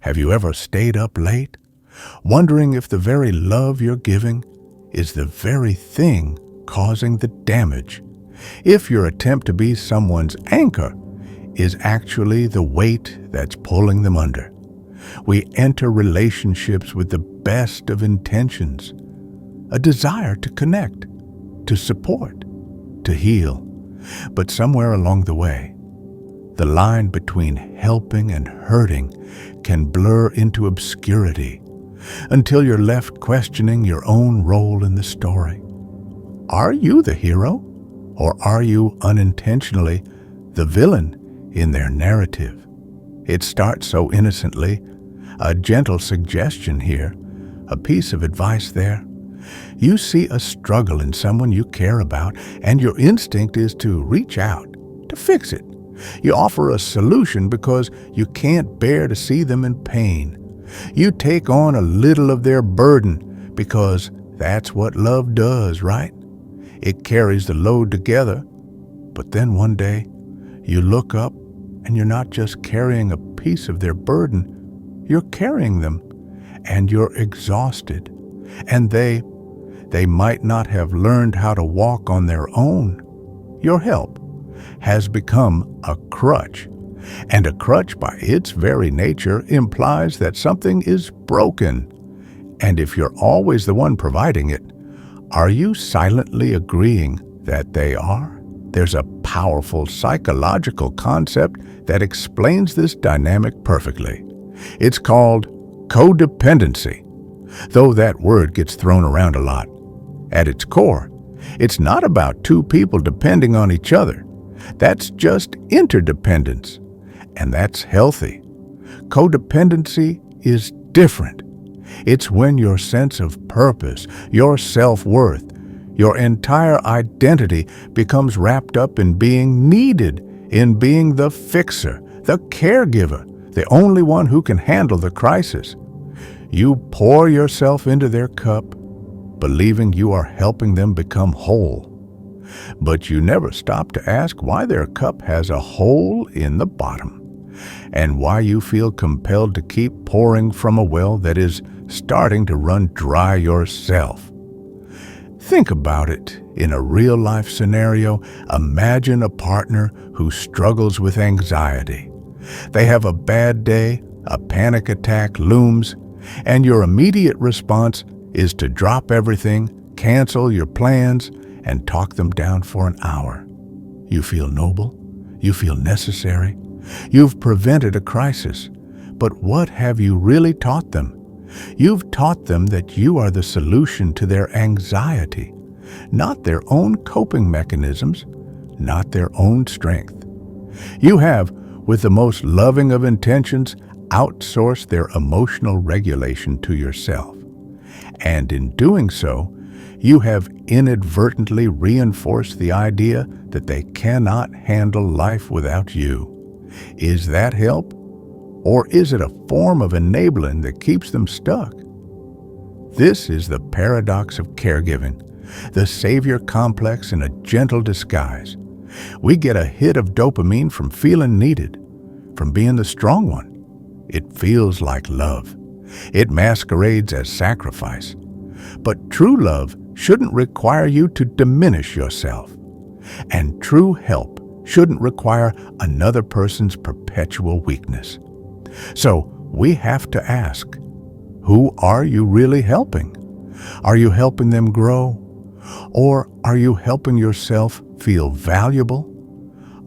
Have you ever stayed up late, wondering if the very love you're giving is the very thing causing the damage? If your attempt to be someone's anchor is actually the weight that's pulling them under. We enter relationships with the best of intentions, a desire to connect, to support, to heal. But somewhere along the way, the line between helping and hurting can blur into obscurity until you're left questioning your own role in the story. Are you the hero, or are you unintentionally the villain in their narrative? It starts so innocently, a gentle suggestion here, a piece of advice there. You see a struggle in someone you care about, and your instinct is to reach out, to fix it. You offer a solution because you can't bear to see them in pain. You take on a little of their burden because that's what love does, right? It carries the load together. But then one day, you look up and you're not just carrying a piece of their burden, you're carrying them, and you're exhausted. And they might not have learned how to walk on their own. Your help has become a crutch. And a crutch by its very nature implies that something is broken. And if you're always the one providing it, are you silently agreeing that they are? There's a powerful psychological concept that explains this dynamic perfectly. It's called codependency, though that word gets thrown around a lot. At its core, it's not about two people depending on each other. That's just interdependence, and that's healthy. Codependency is different. It's when your sense of purpose, your self-worth, your entire identity becomes wrapped up in being needed, in being the fixer, the caregiver, the only one who can handle the crisis. You pour yourself into their cup, believing you are helping them become whole. But you never stop to ask why their cup has a hole in the bottom, and why you feel compelled to keep pouring from a well that is starting to run dry yourself. Think about it in a real-life scenario. Imagine a partner who struggles with anxiety. They have a bad day, a panic attack looms, and your immediate response is to drop everything, cancel your plans, and talk them down for an hour. You feel noble. You feel necessary. You've prevented a crisis. But what have you really taught them? You've taught them that you are the solution to their anxiety, not their own coping mechanisms, not their own strength. You have, with the most loving of intentions, outsourced their emotional regulation to yourself. And in doing so, you have inadvertently reinforced the idea that they cannot handle life without you. Is that help? Or is it a form of enabling that keeps them stuck? This is the paradox of caregiving, the savior complex in a gentle disguise. We get a hit of dopamine from feeling needed, from being the strong one. It feels like love. It masquerades as sacrifice. But true love shouldn't require you to diminish yourself. And true help shouldn't require another person's perpetual weakness. So we have to ask, who are you really helping? Are you helping them grow? Or are you helping yourself feel valuable?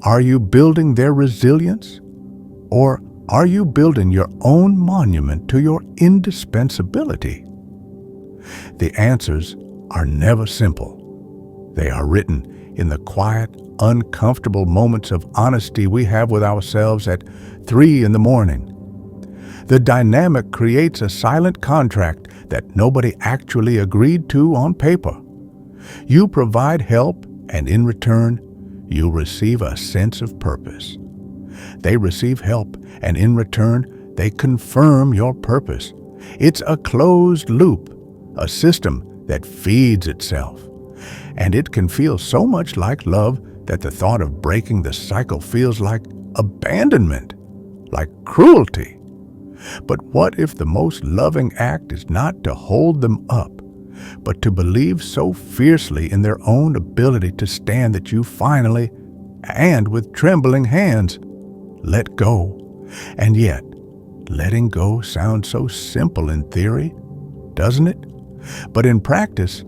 Are you building their resilience? Or are you building your own monument to your indispensability? The answers are never simple. They are written in the quiet, uncomfortable moments of honesty we have with ourselves at 3 a.m. The dynamic creates a silent contract that nobody actually agreed to on paper. You provide help, and in return, you receive a sense of purpose. They receive help, and in return, they confirm your purpose. It's a closed loop, a system that feeds itself. And it can feel so much like love that the thought of breaking the cycle feels like abandonment, like cruelty. But what if the most loving act is not to hold them up, but to believe so fiercely in their own ability to stand that you finally, and with trembling hands, let go? And yet, letting go sounds so simple in theory, doesn't it? But in practice,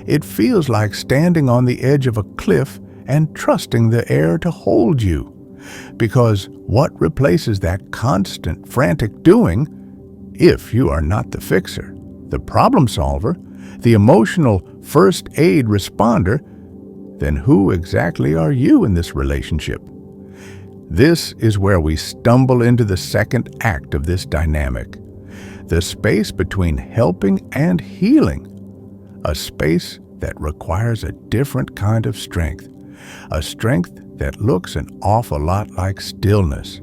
it feels like standing on the edge of a cliff and trusting the air to hold you. Because what replaces that constant, frantic doing, if you are not the fixer, the problem solver, the emotional first aid responder, then who exactly are you in this relationship? This is where we stumble into the second act of this dynamic, the space between helping and healing, a space that requires a different kind of strength, a strength that looks an awful lot like stillness.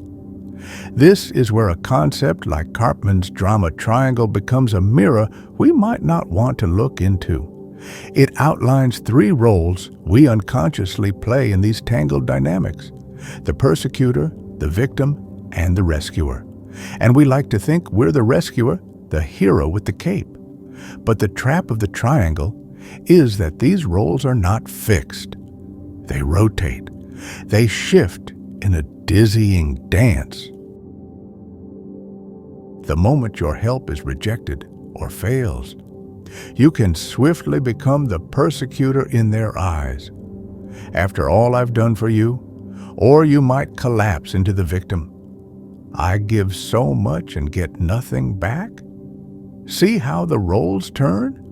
This is where a concept like Karpman's drama triangle becomes a mirror we might not want to look into. It outlines 3 roles we unconsciously play in these tangled dynamics: the persecutor, the victim, and the rescuer. And we like to think we're the rescuer, the hero with the cape. But the trap of the triangle is that these roles are not fixed. They rotate. They shift in a dizzying dance. The moment your help is rejected or fails, you can swiftly become the persecutor in their eyes. After all I've done for you, or you might collapse into the victim. I give so much and get nothing back? See how the roles turn?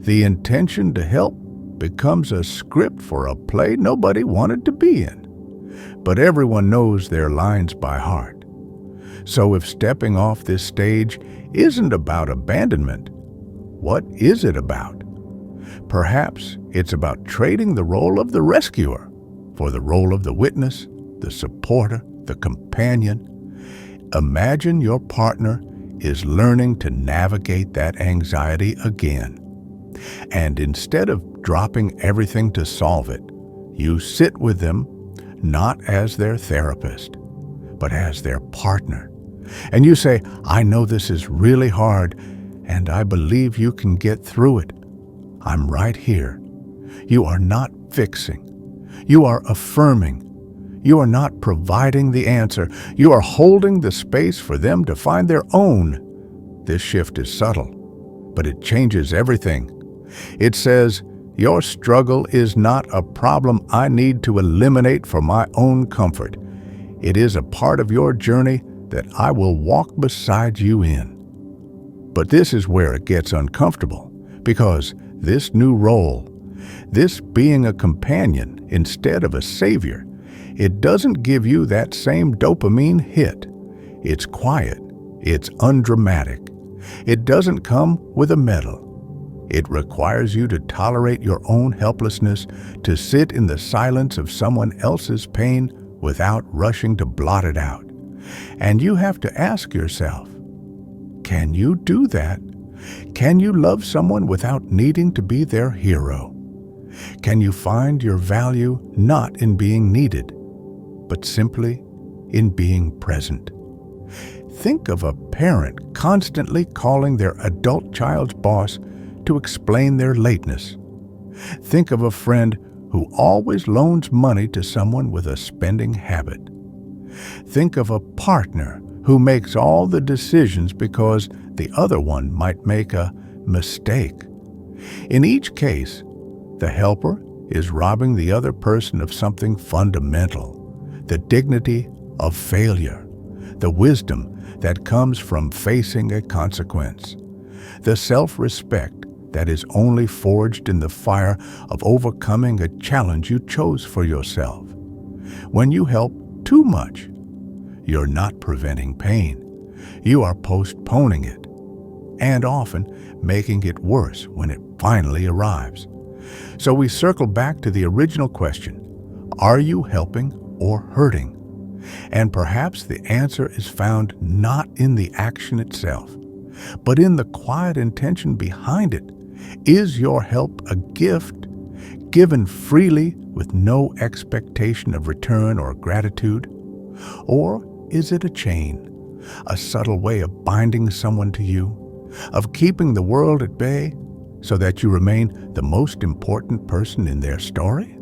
The intention to help becomes a script for a play nobody wanted to be in. But everyone knows their lines by heart. So if stepping off this stage isn't about abandonment, what is it about? Perhaps it's about trading the role of the rescuer for the role of the witness, the supporter, the companion. Imagine your partner is learning to navigate that anxiety again. And instead of dropping everything to solve it, you sit with them not as their therapist, but as their partner. And you say, I know this is really hard, and I believe you can get through it. I'm right here. You are not fixing. You are affirming. You are not providing the answer. You are holding the space for them to find their own. This shift is subtle, but it changes everything. It says, your struggle is not a problem I need to eliminate for my own comfort. It is a part of your journey that I will walk beside you in. But this is where it gets uncomfortable, because this new role, this being a companion instead of a savior, it doesn't give you that same dopamine hit. It's quiet. It's undramatic. It doesn't come with a medal. It requires you to tolerate your own helplessness, to sit in the silence of someone else's pain without rushing to blot it out. And you have to ask yourself, can you do that? Can you love someone without needing to be their hero? Can you find your value not in being needed, but simply in being present? Think of a parent constantly calling their adult child's boss to explain their lateness. Think of a friend who always loans money to someone with a spending habit. Think of a partner who makes all the decisions because the other one might make a mistake. In each case, the helper is robbing the other person of something fundamental, the dignity of failure, the wisdom that comes from facing a consequence, the self-respect that is only forged in the fire of overcoming a challenge you chose for yourself. When you help too much, you're not preventing pain. You are postponing it, and often making it worse when it finally arrives. So we circle back to the original question, are you helping or hurting? And perhaps the answer is found not in the action itself, but in the quiet intention behind it. Is your help a gift given freely with no expectation of return or gratitude? Or is it a chain, a subtle way of binding someone to you, of keeping the world at bay so that you remain the most important person in their story?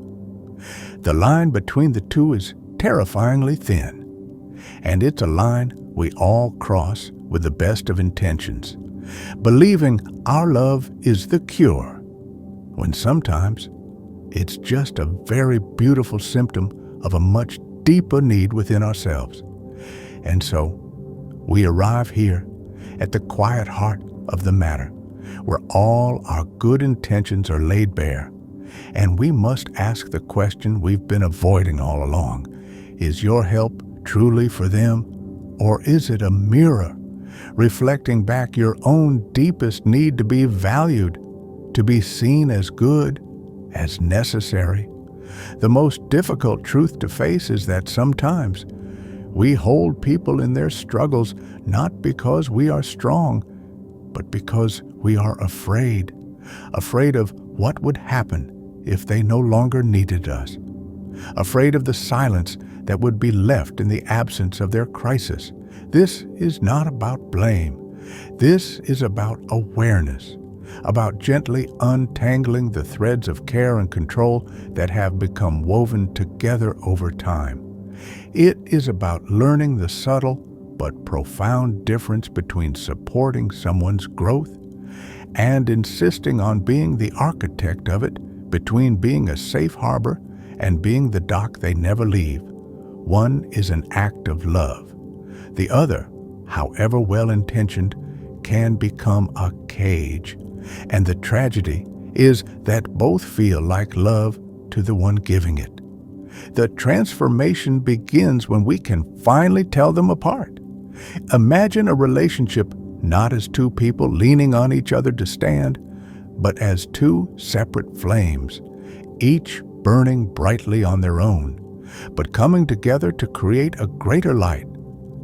The line between the two is terrifyingly thin, and it's a line we all cross with the best of intentions, believing our love is the cure, when sometimes it's just a very beautiful symptom of a much deeper need within ourselves. And so, we arrive here at the quiet heart of the matter, where all our good intentions are laid bare, and we must ask the question we've been avoiding all along. Is your help truly for them, or is it a mirror reflecting back your own deepest need to be valued, to be seen as good, as necessary? The most difficult truth to face is that sometimes we hold people in their struggles not because we are strong, but because we are afraid of what would happen if they no longer needed us, afraid of the silence that would be left in the absence of their crisis. This is not about blame. This is about awareness, about gently untangling the threads of care and control that have become woven together over time. It is about learning the subtle but profound difference between supporting someone's growth and insisting on being the architect of it, between being a safe harbor and being the dock they never leave. One is an act of love. The other, however well-intentioned, can become a cage. And the tragedy is that both feel like love to the one giving it. The transformation begins when we can finally tell them apart. Imagine a relationship not as two people leaning on each other to stand, but as two separate flames, each burning brightly on their own, but coming together to create a greater light.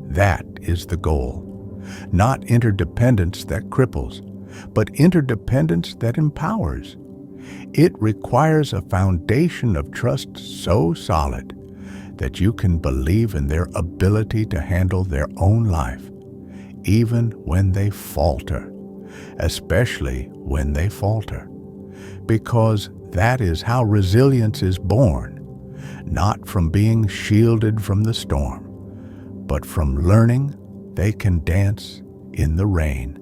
That is the goal. Not interdependence that cripples, but interdependence that empowers. It requires a foundation of trust so solid that you can believe in their ability to handle their own life, even when they falter, especially when they falter, because that is how resilience is born, not from being shielded from the storm, but from learning they can dance in the rain.